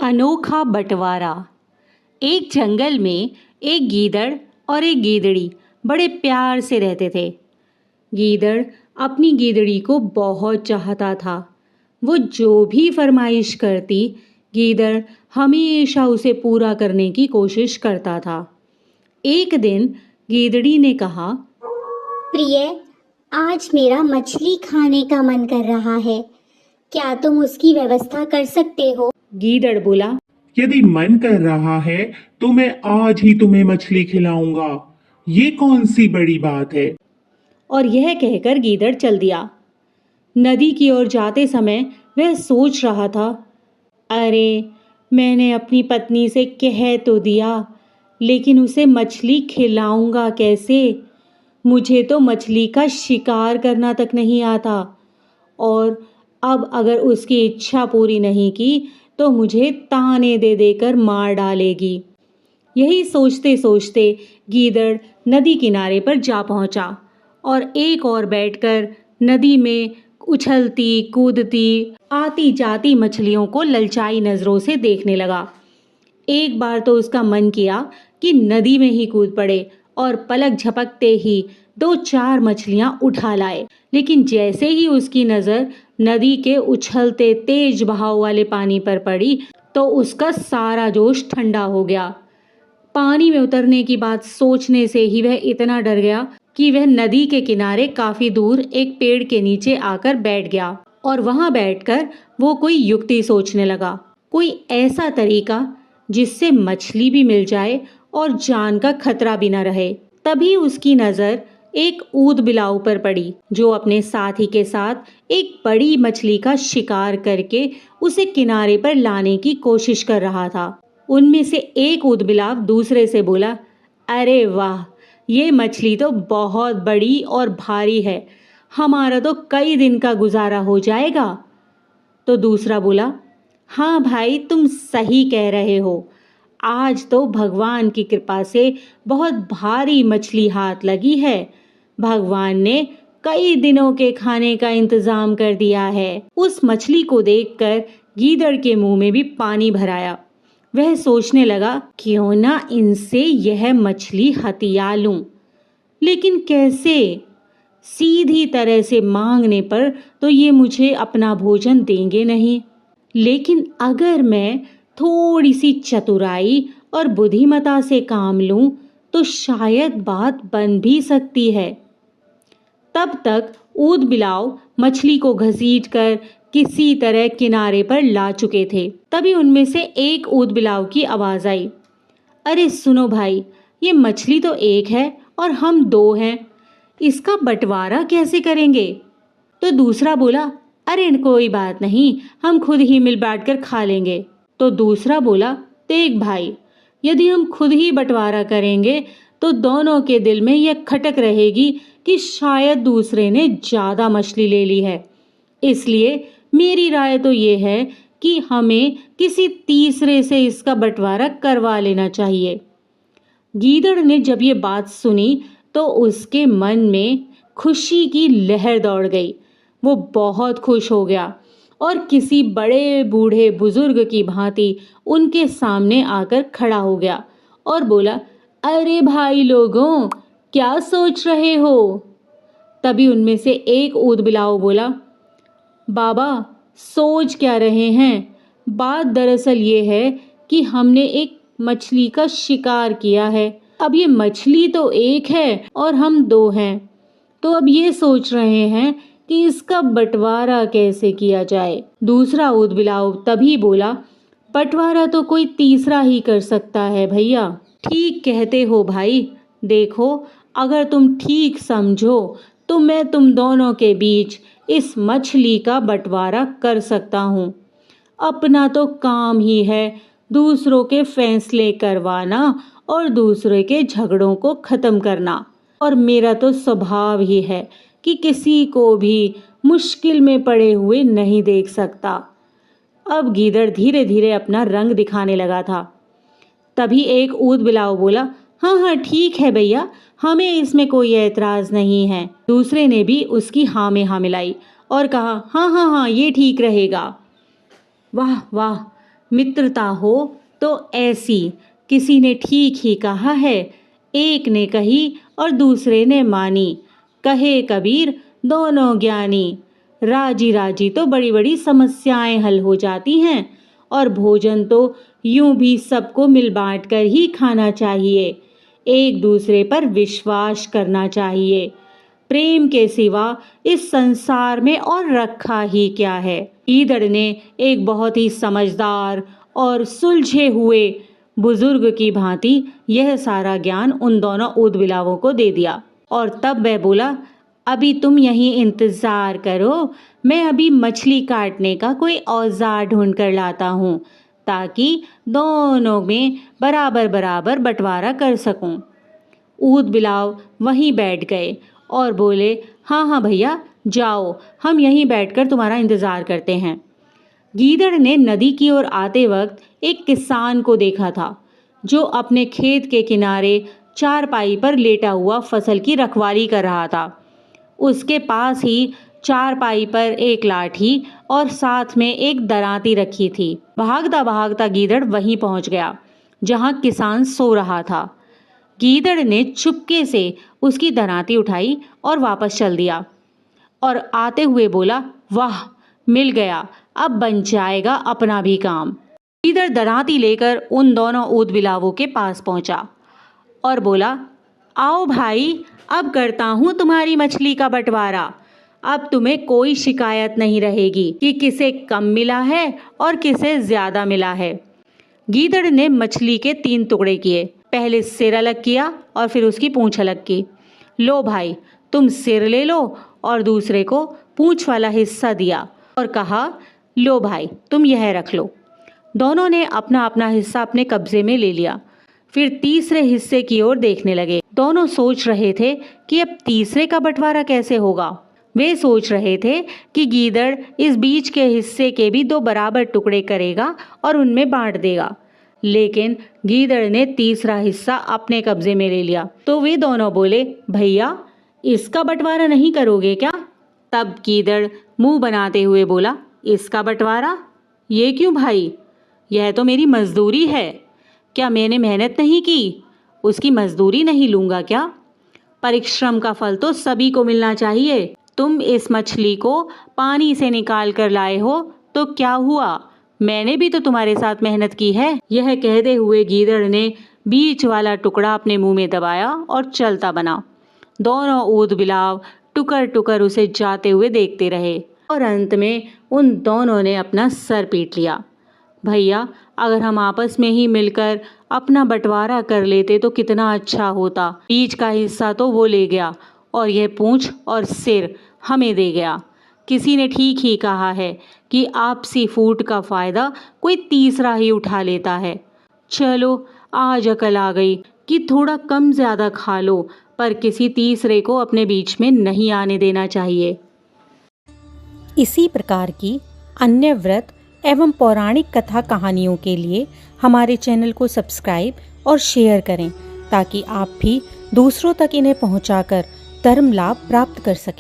अनोखा बंटवारा। एक जंगल में एक गीदड़ और एक गीदड़ी बड़े प्यार से रहते थे। गीदड़ अपनी गीदड़ी को बहुत चाहता था। वो जो भी फरमाइश करती, गीदड़ हमेशा उसे पूरा करने की कोशिश करता था। एक दिन गीदड़ी ने कहा, प्रिय, आज मेरा मछली खाने का मन कर रहा है। क्या तुम उसकी व्यवस्था कर सकते हो? गीदड़ बोला, यदि मन कर रहा है तो मैं आज ही तुम्हें मछली खिलाऊंगा। ये कौन सी बड़ी बात है। और यह कहकर गीदड़ चल दिया। नदी की ओर जाते समय वह सोच रहा था, अरे, मैंने अपनी पत्नी से कह तो दिया, लेकिन उसे मछली खिलाऊंगा कैसे? मुझे तो मछली का शिकार करना तक नहीं आता, और अब अगर उसकी इच्छा पूरी नहीं की तो मुझे ताने दे देकर मार डालेगी। यही सोचते सोचते गीदड़ नदी किनारे पर जा पहुंचा और एक ओर बैठकर नदी में उछलती कूदती आती जाती मछलियों को ललचाई नजरों से देखने लगा। एक बार तो उसका मन किया कि नदी में ही कूद पड़े और पलक झपकते ही 2-4 मछलियां उठा लाए, लेकिन जैसे ही उसकी नजर नदी के उछलते तेज बहाव वाले पानी पर पड़ी तो उसका सारा जोश ठंडा हो गया। पानी में उतरने की बात सोचने से ही वह इतना डर गया कि वह नदी के किनारे काफी दूर एक पेड़ के नीचे आकर बैठ गया और वहां बैठकर वो कोई युक्ति सोचने लगा, कोई ऐसा तरीका जिससे मछली भी मिल जाए और जान का खतरा भी न रहे। तभी उसकी नजर एक ऊद बिलाव पर पड़ी, जो अपने साथी के साथ एक बड़ी मछली का शिकार करके उसे किनारे पर लाने की कोशिश कर रहा था। उनमें से एक ऊद बिलाव दूसरे से बोला, अरे वाह, ये मछली तो बहुत बड़ी और भारी है, हमारा तो कई दिन का गुजारा हो जाएगा। तो दूसरा बोला, हाँ भाई, तुम सही कह रहे हो, आज तो भगवान की कृपा से बहुत भारी मछली हाथ लगी है। भगवान ने कई दिनों के खाने का इंतजाम कर दिया है। उस मछली को देखकर गीदड़ के मुंह में भी पानी भर आया। वह सोचने लगा, क्यों ना इनसे यह मछली हथिया लूं, लेकिन कैसे? सीधी तरह से मांगने पर तो ये मुझे अपना भोजन देंगे नहीं, लेकिन अगर मैं थोड़ी सी चतुराई और बुद्धिमता से काम लूं तो शायद बात बन भी सकती है। तब तक ऊद बिलाव मछली को घसीटकर किसी तरह किनारे पर ला चुके थे। तभी उनमें से एक ऊद बिलाव की आवाज आई, अरे सुनो भाई, ये मछली तो एक है और हम 2 हैं, इसका बंटवारा कैसे करेंगे? तो दूसरा बोला, अरे कोई बात नहीं, हम खुद ही मिल बांट कर खा लेंगे। तो दूसरा बोला, देख भाई, यदि हम खुद ही बंटवारा करेंगे तो दोनों के दिल में यह खटक रहेगी कि शायद दूसरे ने ज्यादा मछली ले ली है। इसलिए मेरी राय तो ये है कि हमें किसी तीसरे से इसका बंटवारा करवा लेना चाहिए। गीदड़ ने जब ये बात सुनी तो उसके मन में खुशी की लहर दौड़ गई। वो बहुत खुश हो गया और किसी बड़े बूढ़े बुजुर्ग की भांति उनके सामने आकर खड़ा हो गया और बोला, अरे भाई लोगों, क्या सोच रहे हो? तभी उनमें से एक ऊद बिलाव बोला, बाबा, सोच क्या रहे हैं? बात दरअसल ये है कि हमने एक मछली का शिकार किया है। अब ये मछली तो एक है और हम 2 हैं, तो अब ये सोच रहे हैं कि इसका बंटवारा कैसे किया जाए। दूसरा ऊद बिलाव तभी बोला, बंटवारा तो कोई तीसरा ही कर सकता है भैया। ठीक कहते हो भाई, देखो, अगर तुम ठीक समझो तो मैं तुम दोनों के बीच इस मछली का बंटवारा कर सकता हूँ। अपना तो काम ही है दूसरों के फैसले करवाना और दूसरे के झगड़ों को खत्म करना, और मेरा तो स्वभाव ही है कि किसी को भी मुश्किल में पड़े हुए नहीं देख सकता। अब गीदड़ धीरे धीरे अपना रंग दिखाने लगा था। तभी एक ऊद बिलाव बोला, हाँ हाँ ठीक है भैया, हमें इसमें कोई ऐतराज नहीं है। दूसरे ने भी उसकी हाँ में हाँ मिलाई और कहा, हाँ हाँ हाँ, ये ठीक रहेगा। वाह वाह, मित्रता हो तो ऐसी, किसी ने ठीक ही कहा है, एक ने कही और दूसरे ने मानी, कहे कबीर दोनों ज्ञानी। राजी राजी तो बड़ी बड़ी समस्याएं हल हो जाती हैं, और भोजन तो यूं भी सबको मिल बांट कर ही खाना चाहिए। एक दूसरे पर विश्वास करना चाहिए। प्रेम के सिवा इस संसार में और रखा ही क्या है। गीदड़ ने एक बहुत ही समझदार और सुलझे हुए बुजुर्ग की भांति यह सारा ज्ञान उन दोनों ऊदबिलावों को दे दिया, और तब वह बोला, अभी तुम यहीं इंतजार करो, मैं अभी मछली काटने का कोई औजार ढूंढ कर लाता हूँ, ताकि दोनों में बराबर बराबर बंटवारा कर सकूं। ऊदबिलाव वहीं बैठ गए और बोले, हाँ हाँ भैया जाओ, हम यहीं बैठकर तुम्हारा इंतजार करते हैं। गीदड़ ने नदी की ओर आते वक्त एक किसान को देखा था, जो अपने खेत के किनारे चारपाई पर लेटा हुआ फसल की रखवाली कर रहा था। उसके पास ही चारपाई पर एक लाठी और साथ में एक दरांती रखी थी। भागता भागता गीदड़ वहीं पहुंच गया जहां किसान सो रहा था। गीदड़ ने चुपके से उसकी दरांती उठाई और वापस चल दिया, और आते हुए बोला, वाह मिल गया, अब बन जाएगा अपना भी काम। गीदड़ दरांती लेकर उन दोनों ऊदबिलावों के पास पहुंचा और बोला, आओ भाई, अब करता हूँ तुम्हारी मछली का बंटवारा। अब तुम्हें कोई शिकायत नहीं रहेगी कि किसे कम मिला है और किसे ज्यादा मिला है। गीदड़ ने मछली के 3 टुकड़े किए, पहले सिर अलग किया और फिर उसकी पूंछ अलग की। लो भाई, तुम सिर ले लो, और दूसरे को पूंछ वाला हिस्सा दिया और कहा, लो भाई तुम यह रख लो। दोनों ने अपना अपना हिस्सा अपने कब्जे में ले लिया। फिर तीसरे हिस्से की ओर देखने लगे। दोनों सोच रहे थे कि अब तीसरे का बंटवारा कैसे होगा। वे सोच रहे थे कि गीदड़ इस बीच के हिस्से के भी 2 बराबर टुकड़े करेगा और उनमें बांट देगा, लेकिन गीदड़ ने तीसरा हिस्सा अपने कब्जे में ले लिया। तो वे दोनों बोले, भैया इसका बंटवारा नहीं करोगे क्या? तब गीदड़ मुंह बनाते हुए बोला, इसका बंटवारा? ये क्यों भाई, यह तो मेरी मजदूरी है। क्या मैंने मेहनत नहीं की, उसकी मजदूरी नहीं लूँगा क्या? परिश्रम का फल तो सभी को मिलना चाहिए। तुम इस मछली को पानी से निकाल कर लाए हो तो क्या हुआ, मैंने भी तो तुम्हारे साथ मेहनत की है। यह कहते हुए गीदड़ ने बीच वाला टुकड़ा अपने मुंह में दबाया और चलता बना। दोनों ऊदबिलाव टुकर टुकर उसे जाते हुए देखते रहे, और अंत में उन दोनों ने अपना सर पीट लिया। भैया, अगर हम आपस में ही मिलकर अपना बंटवारा कर लेते तो कितना अच्छा होता। बीच का हिस्सा तो वो ले गया और यह पूंछ और सिर हमें दे गया। किसी ने ठीक ही कहा है कि आपसी फूट का फायदा कोई तीसरा ही उठा लेता है। चलो, आज अकल आ गई कि थोड़ा कम ज्यादा खा लो, पर किसी तीसरे को अपने बीच में नहीं आने देना चाहिए। इसी प्रकार की अन्य व्रत एवं पौराणिक कथा कहानियों के लिए हमारे चैनल को सब्सक्राइब और शेयर करें, ताकि आप भी दूसरों तक इन्हें पहुंचाकर धर्म लाभ प्राप्त कर सकें।